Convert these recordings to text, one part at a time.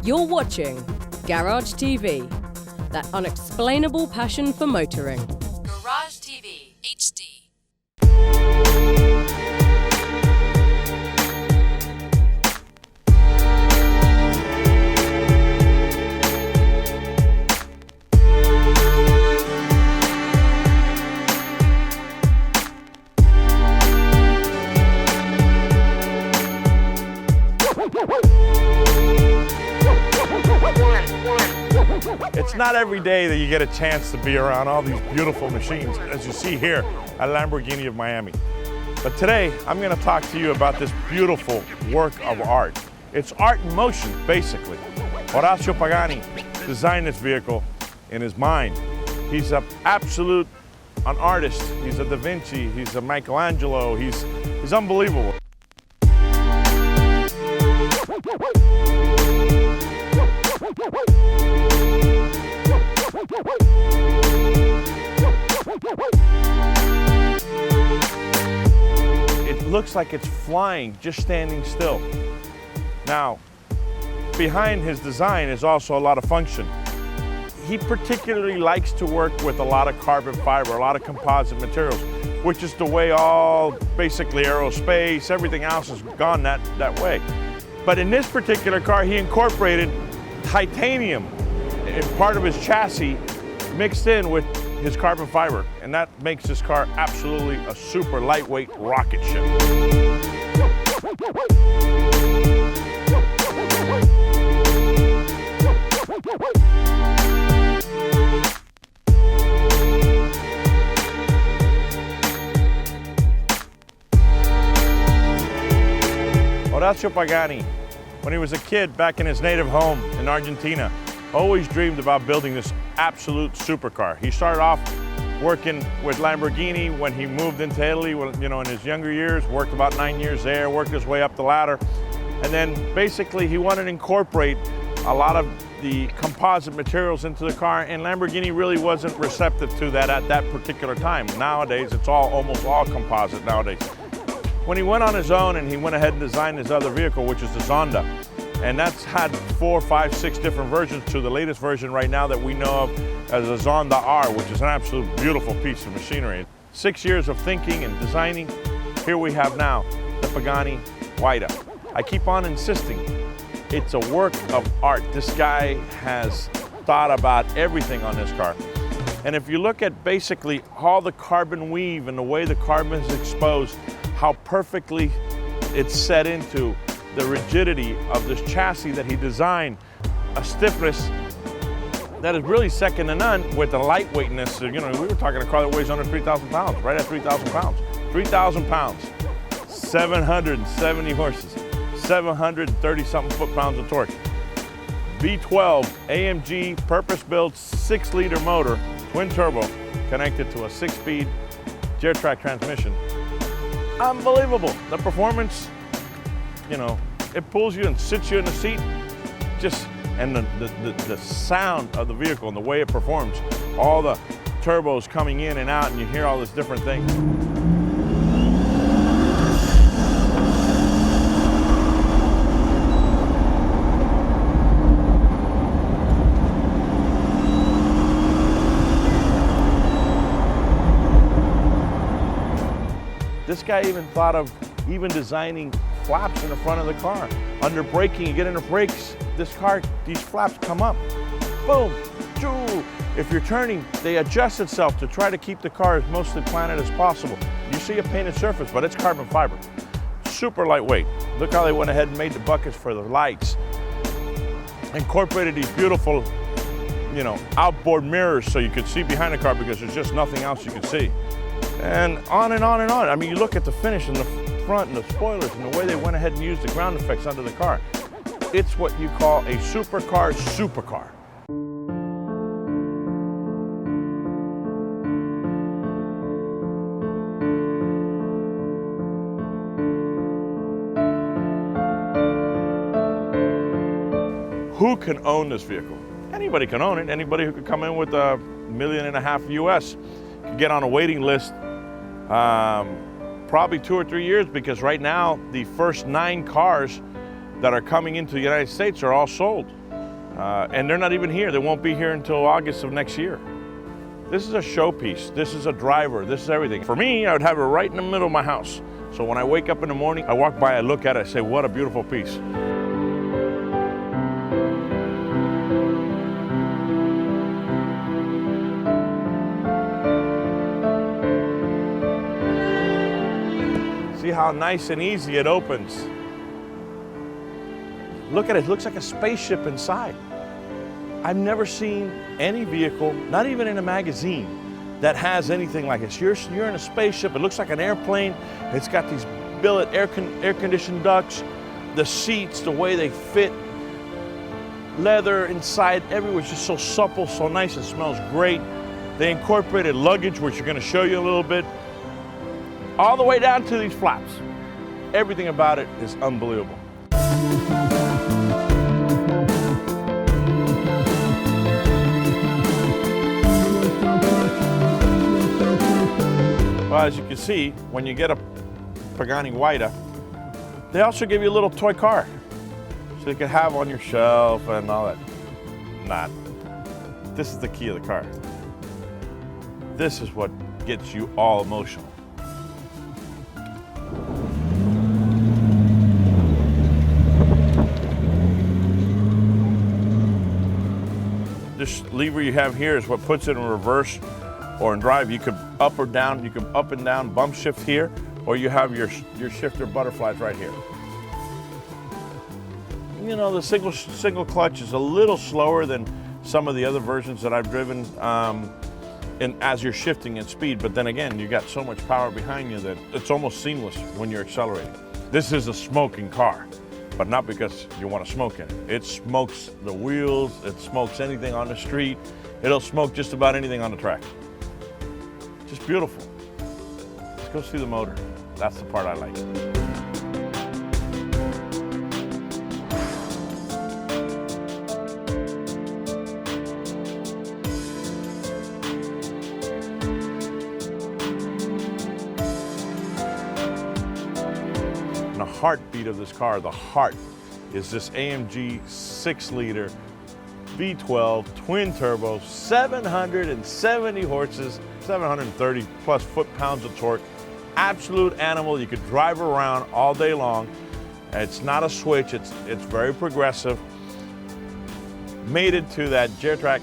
You're watching Garage TV, that unexplainable passion for motoring. Garage TV HD. It's not every day that you get a chance to be around all these beautiful machines, as you see here at Lamborghini of Miami. But today, I'm going to talk to you about this beautiful work of art. It's art in motion, basically. Horacio Pagani designed this vehicle in his mind. He's an artist. He's a Da Vinci. He's a Michelangelo. He's unbelievable. It looks like it's flying, just standing still. Now, behind his design is also a lot of function. He particularly likes to work with a lot of carbon fiber, a lot of composite materials, which is the way all basically aerospace, everything else has gone that way. But in this particular car, he incorporated titanium in part of his chassis mixed in with his carbon fiber, and that makes this car absolutely a super lightweight rocket ship. Horacio Pagani, when he was a kid back in his native home in Argentina, always dreamed about building this absolute supercar. He started off working with Lamborghini when he moved into Italy, in his younger years, worked about 9 years there, worked his way up the ladder. And then basically he wanted to incorporate a lot of the composite materials into the car, and Lamborghini really wasn't receptive to that at that particular time. Nowadays, it's almost all composite nowadays. When he went on his own and he went ahead and designed his other vehicle, which is the Zonda, and that's had 4, 5, 6 different versions to the latest version right now that we know of as a Zonda R, which is an absolute beautiful piece of machinery. 6 years of thinking and designing, here we have now the Pagani Huayra. I keep on insisting, it's a work of art. This guy has thought about everything on this car. And if you look at basically all the carbon weave and the way the carbon is exposed, how perfectly it's set into the rigidity of this chassis that he designed, a stiffness that is really second to none with the lightweightness. We were talking a car that weighs under 3,000 pounds, right at 3,000 pounds. 3,000 pounds, 770 horses, 730-something foot-pounds of torque. V12 AMG purpose-built 6-liter motor, twin turbo, connected to a 6-speed gear-track transmission. Unbelievable. The performance, it pulls you and sits you in the seat. And the sound of the vehicle and the way it performs, all the turbos coming in and out, and you hear all this different things. This guy even thought of designing flaps in the front of the car. Under braking, you get into brakes, these flaps come up. Boom, choo. If you're turning, they adjust itself to try to keep the car as mostly planted as possible. You see a painted surface, but it's carbon fiber. Super lightweight. Look how they went ahead and made the buckets for the lights. Incorporated these beautiful, outboard mirrors so you could see behind the car because there's just nothing else you can see. And on and on and on. I mean, you look at the finish and the front and the spoilers and the way they went ahead and used the ground effects under the car. It's what you call a supercar. Who can own this vehicle? Anybody can own it. Anybody who could come in with $1.5 million US could get on a waiting list probably 2 or 3 years, because right now the first 9 cars that are coming into the United States are all sold. And they're not even here. They won't be here until August of next year. This is a showpiece. This is a driver. This is everything. For me, I would have it right in the middle of my house. So when I wake up in the morning, I walk by, I look at it, I say, what a beautiful piece. See how nice and easy it opens. Look at it, it looks like a spaceship inside. I've never seen any vehicle, not even in a magazine, that has anything like this. You're in a spaceship, it looks like an airplane. It's got these billet air-conditioned ducts, the seats, the way they fit, leather inside, everywhere. It's just so supple, so nice, it smells great. They incorporated luggage, which you're gonna show you a little bit, all the way down to these flaps. Everything about it is unbelievable. Well, as you can see, when you get a Pagani Huayra, they also give you a little toy car, so you can have on your shelf and all that. Not. This is the key of the car. This is what gets you all emotional. This lever you have here is what puts it in reverse or in drive. You could up or down, you can up and down bump shift here, or you have your shifter butterflies right here. You know, the single clutch is a little slower than some of the other versions that I've driven as you're shifting in speed, but then again, you got so much power behind you that it's almost seamless when you're accelerating. This is a smoking car, but not because you want to smoke in it. It smokes the wheels, it smokes anything on the street, it'll smoke just about anything on the track. Just beautiful. Let's go see the motor. That's the part I like. And the heartbeat of this car, the heart, is this AMG 6-liter V12 twin turbo, 770 horses, 730 plus foot-pounds of torque. Absolute animal. You could drive around all day long. It's not a switch. It's very progressive. Mated to that Geartrack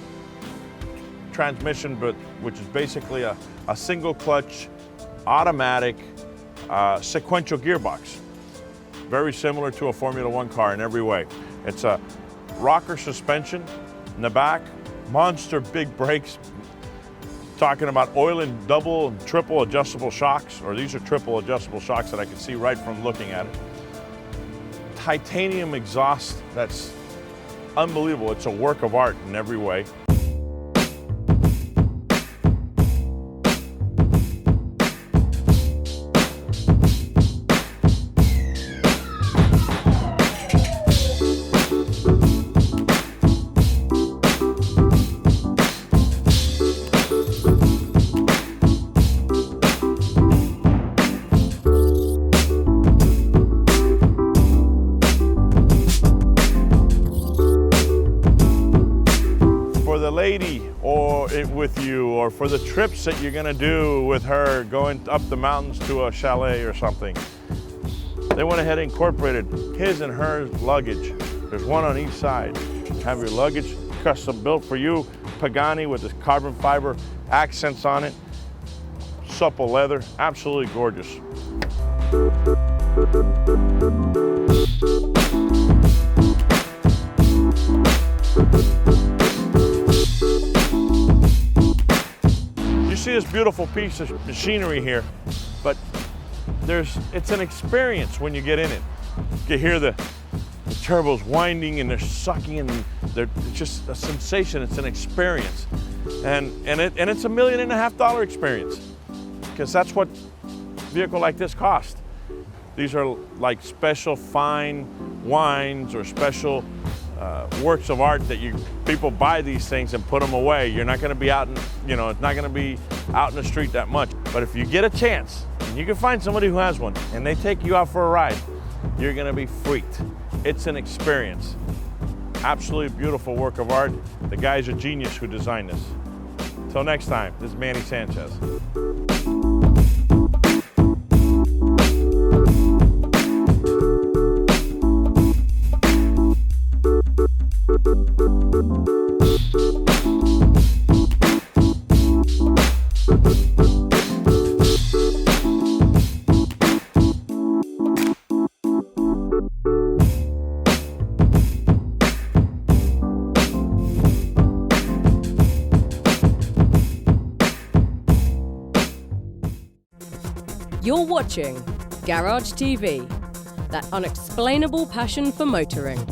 transmission, but which is basically a single clutch, automatic, sequential gearbox. Very similar to a Formula One car in every way. It's a rocker suspension in the back, monster big brakes. Talking about oil and double and triple adjustable shocks, or these are triple adjustable shocks that I can see right from looking at it. Titanium exhaust, that's unbelievable. It's a work of art in every way. Lady or with you, or for the trips that you're gonna do with her, going up the mountains to a chalet or something. They went ahead and incorporated his and her luggage. There's one on each side. Have your luggage custom built for you. Pagani with this carbon fiber accents on it. Supple leather, absolutely gorgeous. See this beautiful piece of machinery here, but it's an experience when you get in it. You can hear the turbos winding and they're sucking, and it's just a sensation. It's an experience, and it's $1.5 million experience, because that's what a vehicle like this costs. These are like special fine wines or special works of art that people buy these things and put them away. You're not going to be out in, it's not going to be out in the street that much. But if you get a chance and you can find somebody who has one and they take you out for a ride, you're going to be freaked. It's an experience. Absolutely beautiful work of art. The guy's a genius who designed this. Until next time, this is Manny Sanchez. You're watching Garage TV, that unexplainable passion for motoring.